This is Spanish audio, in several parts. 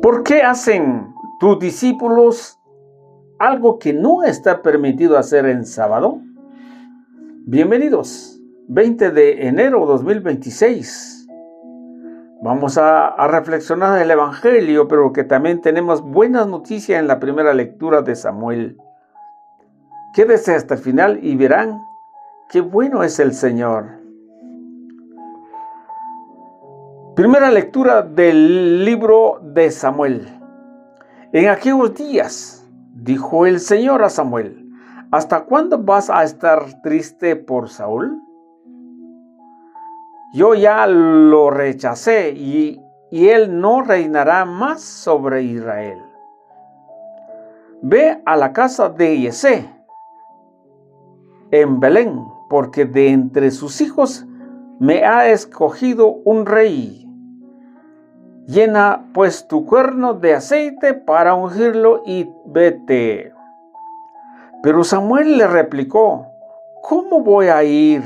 ¿Por qué hacen tus discípulos algo que no está permitido hacer en sábado? Bienvenidos, 20 de enero 2026. Vamos a reflexionar el Evangelio, pero que también tenemos buenas noticias en la primera lectura de Samuel. Quédese hasta el final y verán qué bueno es el Señor. Primera lectura del libro de Samuel. En aquellos días, dijo el Señor a Samuel: ¿hasta cuándo vas a estar triste por Saúl? Yo ya lo rechacé y él no reinará más sobre Israel. Ve a la casa de Yesé en Belén, porque de entre sus hijos me ha escogido un rey. Llena pues tu cuerno de aceite para ungirlo y vete. Pero Samuel le replicó: ¿cómo voy a ir?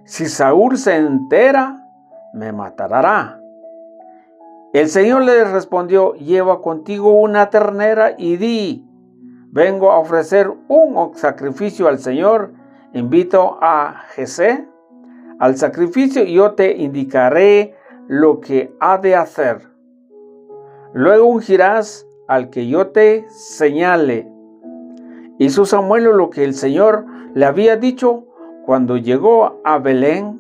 Si Saúl se entera, me matará. El Señor le respondió: lleva contigo una ternera y di: vengo a ofrecer un sacrificio al Señor. Invito a Jesé al sacrificio y yo te indicaré lo que ha de hacer. Luego ungirás al que yo te señale. Hizo Samuel lo que el Señor le había dicho. Cuando llegó a Belén,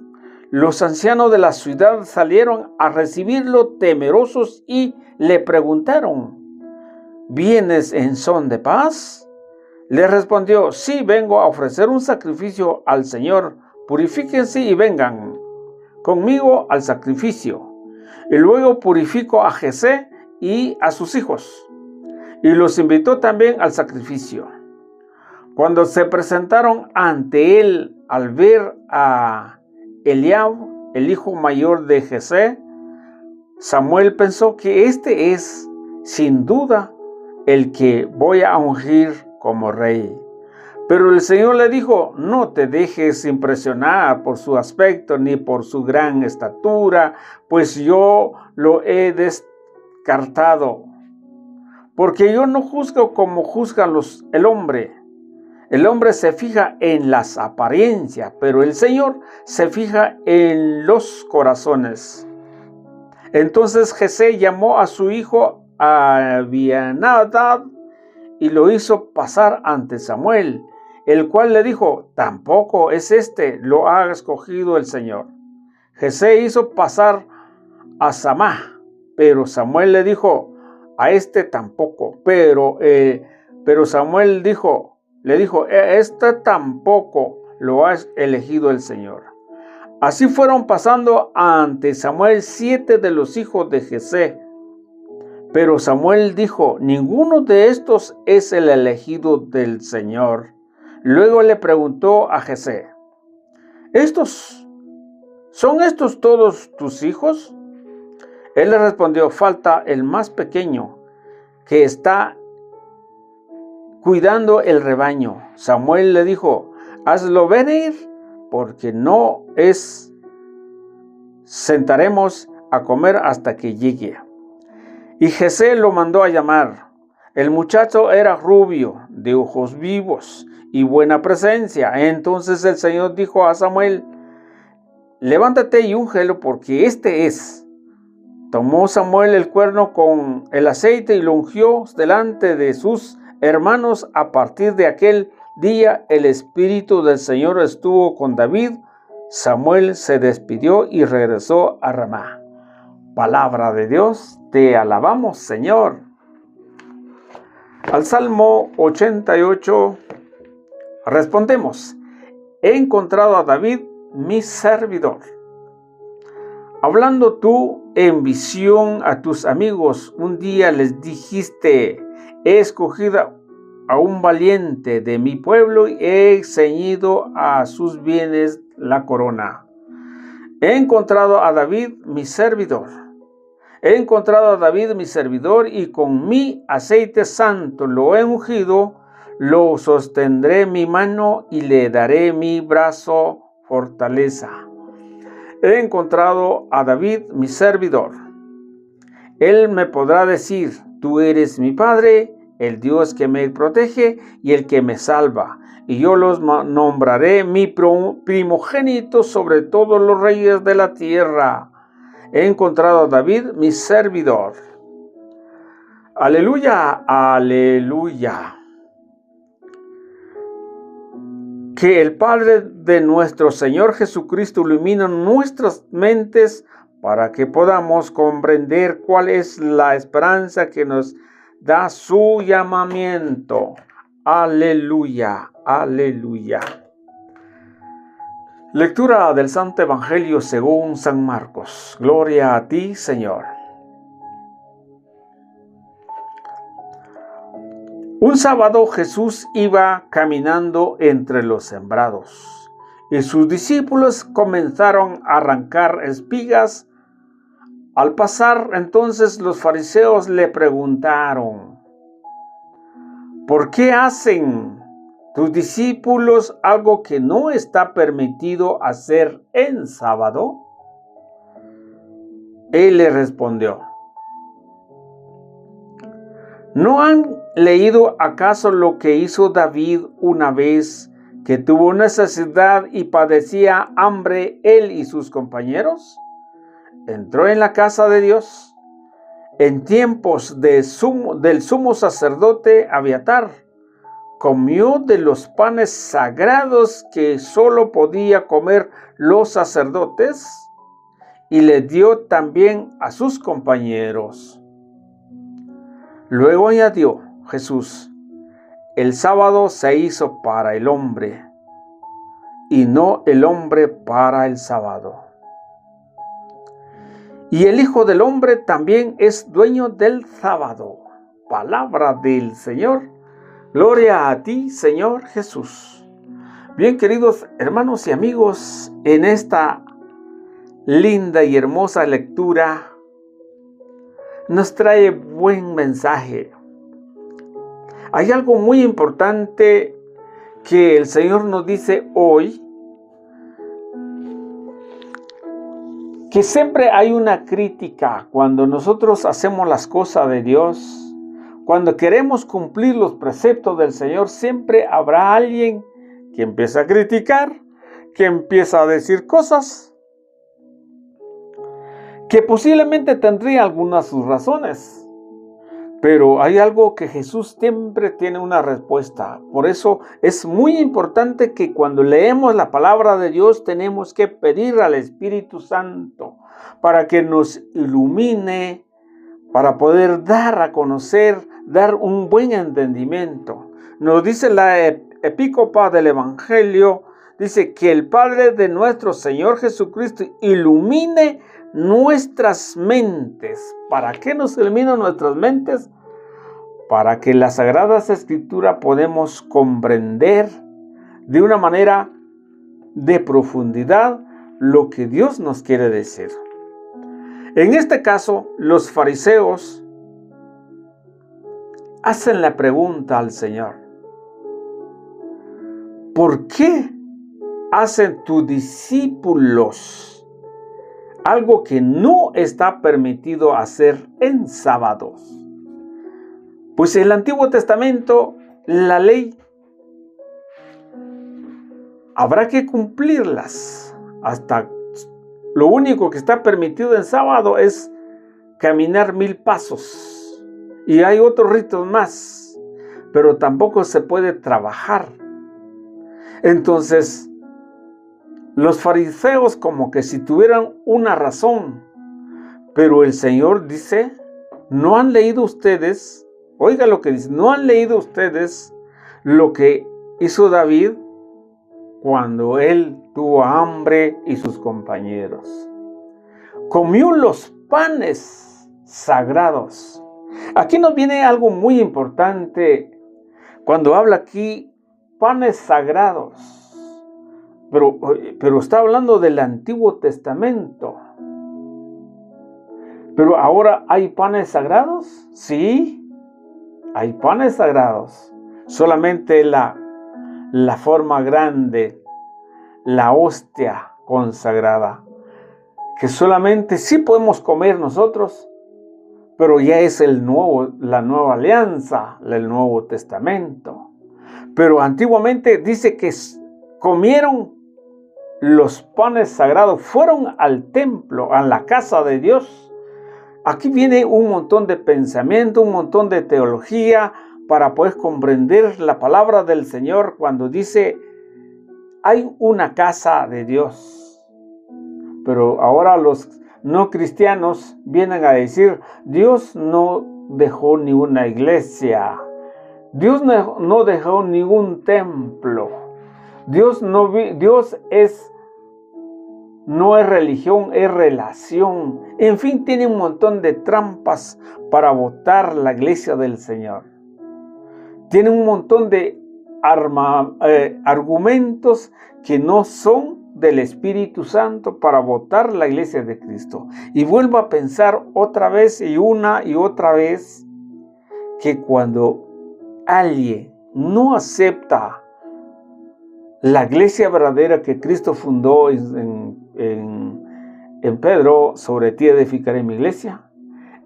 los ancianos de la ciudad salieron a recibirlo temerosos y le preguntaron: ¿vienes en son de paz? Le respondió: sí, vengo a ofrecer un sacrificio al Señor. Purifíquense y vengan conmigo al sacrificio. Y luego purificó a Jesé y a sus hijos, y los invitó también al sacrificio. Cuando se presentaron ante él, al ver a Eliab, el hijo mayor de Jesé, Samuel pensó que este es, sin duda, el que voy a ungir como rey. Pero el Señor le dijo: no te dejes impresionar por su aspecto ni por su gran estatura, pues yo lo he descartado. Porque yo no juzgo como juzga el hombre. El hombre se fija en las apariencias, pero el Señor se fija en los corazones. Entonces Jesé llamó a su hijo Abinadab y lo hizo pasar ante Samuel, el cual le dijo: tampoco es este, lo ha escogido el Señor. Jesé hizo pasar a Samá, pero Samuel le dijo: a este tampoco. Pero Samuel le dijo: este tampoco lo ha elegido el Señor. Así fueron pasando ante Samuel 7 de los hijos de Jesé. Pero Samuel dijo: ninguno de estos es el elegido del Señor. Luego le preguntó a Jesé: ¿son estos todos tus hijos? Él le respondió: falta el más pequeño, que está cuidando el rebaño. Samuel le dijo: hazlo venir, porque no sentaremos a comer hasta que llegue. Y Jesé lo mandó a llamar. El muchacho era rubio, de ojos vivos y buena presencia. Entonces el Señor dijo a Samuel: levántate y úngelo, porque este es. Tomó Samuel el cuerno con el aceite y lo ungió delante de sus hermanos. A partir de aquel día el Espíritu del Señor estuvo con David. Samuel se despidió y regresó a Ramá. Palabra de Dios, te alabamos, Señor. Al Salmo 88 respondemos: he encontrado a David, mi servidor. Hablando tú en visión a tus amigos, un día les dijiste: he escogido a un valiente de mi pueblo y he ceñido a sus bienes la corona. He encontrado a David, mi servidor. He encontrado a David, mi servidor, y con mi aceite santo lo he ungido. Lo sostendré mi mano y le daré mi brazo fortaleza. He encontrado a David, mi servidor. Él me podrá decir: tú eres mi Padre, el Dios que me protege y el que me salva. Y yo los nombraré mi primogénito sobre todos los reyes de la tierra. He encontrado a David, mi servidor. Aleluya, aleluya. Que el Padre de nuestro Señor Jesucristo ilumine nuestras mentes para que podamos comprender cuál es la esperanza que nos da su llamamiento. Aleluya, aleluya. Lectura del Santo Evangelio según San Marcos. Gloria a ti, Señor. Un sábado Jesús iba caminando entre los sembrados y sus discípulos comenzaron a arrancar espigas. Al pasar entonces los fariseos le preguntaron: ¿por qué hacen tus discípulos algo que no está permitido hacer en sábado? Él le respondió: ¿no han leído acaso lo que hizo David una vez que tuvo necesidad y padecía hambre él y sus compañeros? Entró en la casa de Dios en tiempos del sumo sacerdote Abiatar. Comió de los panes sagrados que solo podía comer los sacerdotes y le dio también a sus compañeros. Luego añadió Jesús: el sábado se hizo para el hombre y no el hombre para el sábado. Y el Hijo del Hombre también es dueño del sábado. Palabra del Señor. Gloria a ti, Señor Jesús. Bien, queridos hermanos y amigos, en esta linda y hermosa lectura nos trae buen mensaje. Hay algo muy importante que el Señor nos dice hoy, que siempre hay una crítica cuando nosotros hacemos las cosas de Dios. Cuando queremos cumplir los preceptos del Señor, siempre habrá alguien que empieza a criticar, que empieza a decir cosas que posiblemente tendría algunas de sus razones. Pero hay algo que Jesús siempre tiene una respuesta. Por eso es muy importante que cuando leemos la palabra de Dios tenemos que pedir al Espíritu Santo para que nos ilumine, para poder dar a conocer, dar un buen entendimiento. Nos dice la epícopa del Evangelio, dice que el Padre de nuestro Señor Jesucristo ilumine nuestras mentes. ¿Para qué nos ilumina nuestras mentes? Para que la Sagrada Escritura podemos comprender de una manera de profundidad lo que Dios nos quiere decir. En este caso, los fariseos hacen la pregunta al Señor: ¿por qué hacen tus discípulos algo que no está permitido hacer en sábados? Pues en el Antiguo Testamento, la ley habrá que cumplirlas. Hasta lo único que está permitido en sábado es caminar 1000 pasos. Y hay otros ritos más, pero tampoco se puede trabajar. Entonces, los fariseos como que si tuvieran una razón, pero el Señor dice: ¿no han leído ustedes? Oiga lo que dice: ¿no han leído ustedes lo que hizo David cuando él tuvo hambre y sus compañeros? Comió los panes sagrados. Aquí nos viene algo muy importante cuando habla aquí panes sagrados. Pero está hablando del Antiguo Testamento. Pero ahora, ¿hay panes sagrados? Sí. Hay panes sagrados, solamente la forma grande, la hostia consagrada, que solamente sí podemos comer nosotros, pero ya es la nueva alianza, el Nuevo Testamento. Pero antiguamente dice que comieron los panes sagrados, fueron al templo, a la casa de Dios. Aquí viene un montón de pensamiento, un montón de teología para poder comprender la palabra del Señor cuando dice, hay una casa de Dios. Pero ahora los no cristianos vienen a decir, Dios no dejó ni una iglesia, Dios no dejó ningún templo, Dios no es religión, es relación. En fin, tiene un montón de trampas para botar la iglesia del Señor. Tiene un montón de argumentos que no son del Espíritu Santo para botar la iglesia de Cristo. Y vuelvo a pensar otra vez y una y otra vez que cuando alguien no acepta la iglesia verdadera que Cristo fundó en Pedro, sobre ti edificaré mi iglesia,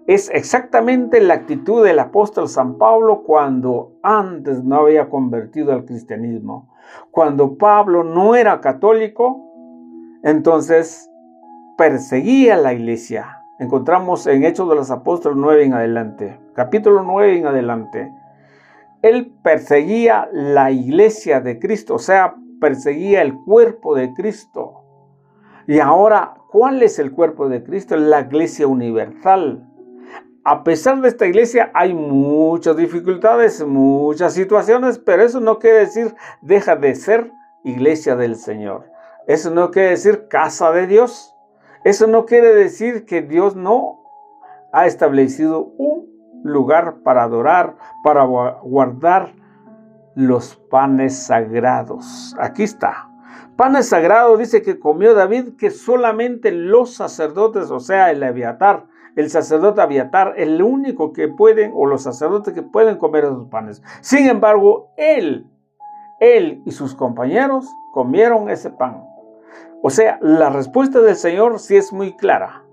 es exactamente la actitud del apóstol San Pablo cuando antes no había convertido al cristianismo. Cuando Pablo no era católico, entonces perseguía la iglesia. Encontramos en Hechos de los Apóstoles 9 en adelante, capítulo 9 en adelante. Él perseguía la iglesia de Cristo, o sea, perseguía el cuerpo de Cristo. Y ahora, ¿cuál es el cuerpo de Cristo? La iglesia universal. A pesar de esta iglesia hay muchas dificultades, muchas situaciones, pero eso no quiere decir deja de ser iglesia del Señor. Eso no quiere decir casa de Dios. Eso no quiere decir que Dios no ha establecido un lugar para adorar, para guardar los panes sagrados. Aquí está. Panes sagrados dice que comió David, que solamente los sacerdotes, o sea, el sacerdote Abiatar, el único que pueden, o los sacerdotes que pueden comer esos panes. Sin embargo, él y sus compañeros comieron ese pan. O sea, la respuesta del Señor sí es muy clara.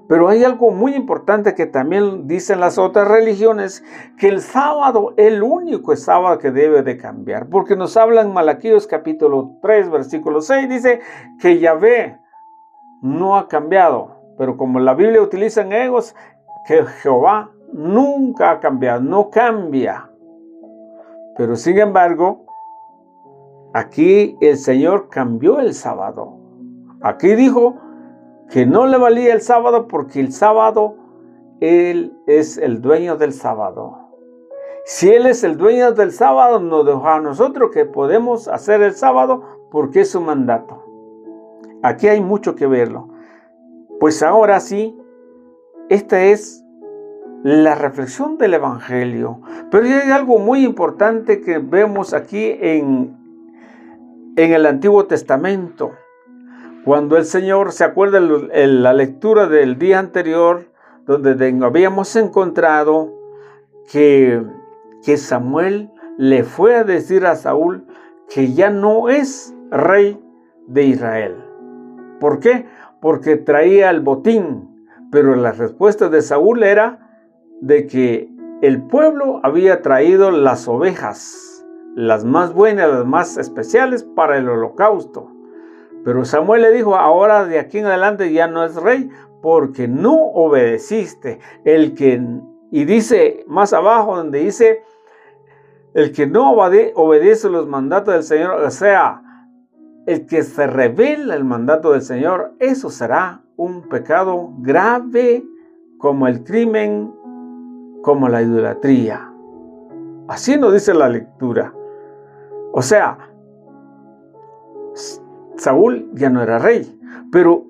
Pero hay algo muy importante que también dicen las otras religiones, que el sábado, el único sábado que debe de cambiar. Porque nos habla en Malaquías capítulo 3, versículo 6, dice que Yahvé no ha cambiado. Pero como la Biblia utiliza en egos, que Jehová nunca ha cambiado, no cambia. Pero sin embargo, aquí el Señor cambió el sábado. Aquí dijo que no le valía el sábado porque el sábado, Él es el dueño del sábado. Si Él es el dueño del sábado, nos dejó a nosotros que podemos hacer el sábado porque es su mandato. Aquí hay mucho que verlo. Pues ahora sí, esta es la reflexión del Evangelio. Pero hay algo muy importante que vemos aquí en el Antiguo Testamento. Cuando el Señor, se acuerda la lectura del día anterior, donde habíamos encontrado que Samuel le fue a decir a Saúl que ya no es rey de Israel. ¿Por qué? Porque traía el botín, pero la respuesta de Saúl era de que el pueblo había traído las ovejas, las más buenas, las más especiales para el holocausto. Pero Samuel le dijo, ahora de aquí en adelante ya no es rey porque no obedeciste. Y dice más abajo donde dice, el que no obedece los mandatos del Señor, o sea, el que se revela el mandato del Señor, eso será un pecado grave como el crimen, como la idolatría. Así nos dice la lectura. O sea, Saúl ya no era rey, pero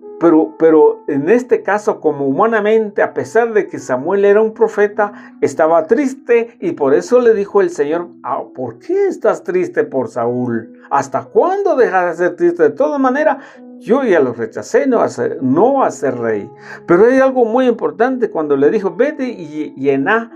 en este caso, como humanamente, a pesar de que Samuel era un profeta, estaba triste y por eso le dijo el Señor, ¿por qué estás triste por Saúl? ¿Hasta cuándo dejas de ser triste? De todas maneras, yo ya lo rechacé, no a ser rey. Pero hay algo muy importante cuando le dijo, vete y llena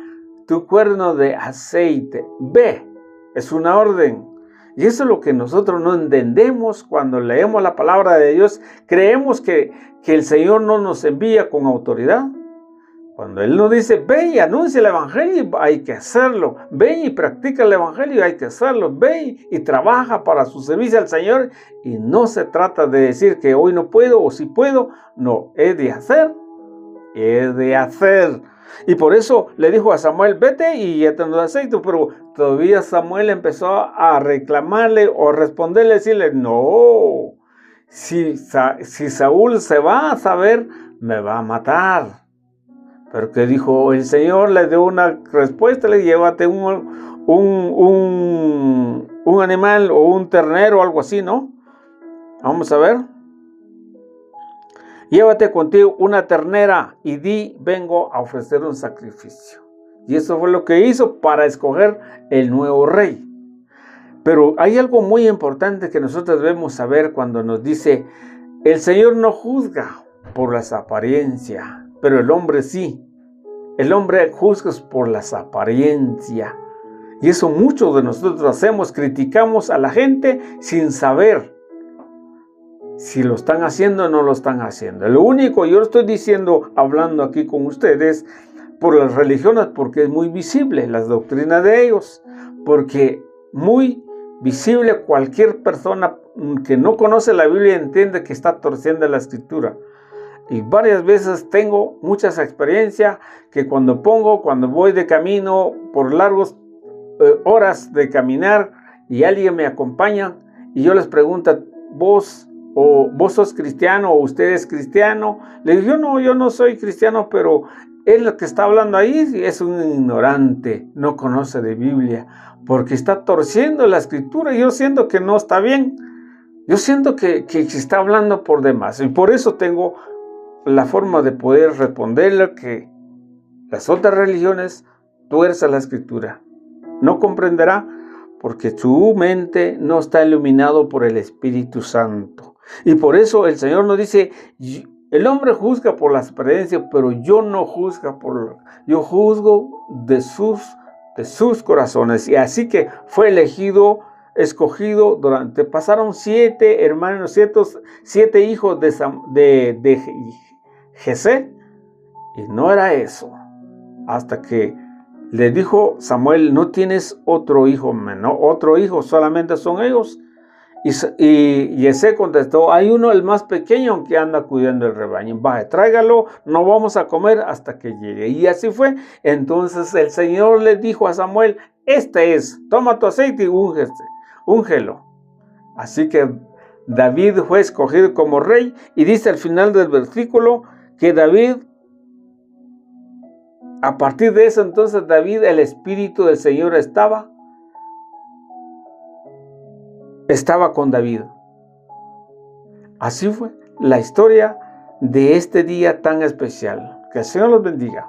tu cuerno de aceite. Ve, es una orden. Y eso es lo que nosotros no entendemos cuando leemos la palabra de Dios. Creemos que el Señor no nos envía con autoridad. Cuando Él nos dice, ve y anuncia el Evangelio, hay que hacerlo. Ve y practica el Evangelio, hay que hacerlo. Ve y trabaja para su servicio al Señor. Y no se trata de decir que hoy no puedo o si puedo. No, es de hacer. Es de hacer. Y por eso le dijo a Samuel, vete y ya te aceite. Pero todavía Samuel empezó a reclamarle o responderle, decirle, no. Si Saúl se va a saber, me va a matar. Pero que dijo el Señor, le dio una respuesta, le llévate un animal o un ternero o algo así, ¿no? Vamos a ver. Llévate contigo una ternera y di, vengo a ofrecer un sacrificio. Y eso fue lo que hizo para escoger el nuevo rey. Pero hay algo muy importante que nosotros debemos saber cuando nos dice, el Señor no juzga por las apariencias, pero el hombre sí. El hombre juzga por las apariencias. Y eso muchos de nosotros hacemos, criticamos a la gente sin saber si lo están haciendo o no lo están haciendo. Lo único, yo lo estoy diciendo, hablando aquí con ustedes, por las religiones, porque es muy visible las doctrinas de ellos, porque muy visible cualquier persona que no conoce la Biblia entiende que está torciendo la Escritura. Y varias veces tengo muchas experiencias que cuando voy de camino por largas horas de caminar y alguien me acompaña y yo les pregunto, ¿vos sos cristiano o usted es cristiano? Le digo, yo no soy cristiano, pero él que está hablando ahí es un ignorante, no conoce de Biblia, porque está torciendo la Escritura y yo siento que no está bien. Yo siento que está hablando por demás y por eso tengo la forma de poder responderle que las otras religiones tuercen la Escritura. No comprenderá porque su mente no está iluminado por el Espíritu Santo. Y por eso el Señor nos dice, el hombre juzga por las apariencias, pero yo no juzgo yo juzgo de sus corazones. Y así que fue escogido pasaron 7 hermanos, 7 hijos de Jesé, y no era eso, hasta que le dijo Samuel, no tienes otro hijo, solamente son ellos. Y Jesé contestó, hay uno, el más pequeño, que anda cuidando el rebaño. Vaya, tráigalo, no vamos a comer hasta que llegue. Y así fue. Entonces el Señor le dijo a Samuel, toma tu aceite y úngelo. Así que David fue escogido como rey, y dice al final del versículo que David, a partir de eso entonces David, el Espíritu del Señor estaba con David. Así fue la historia de este día tan especial. Que el Señor los bendiga.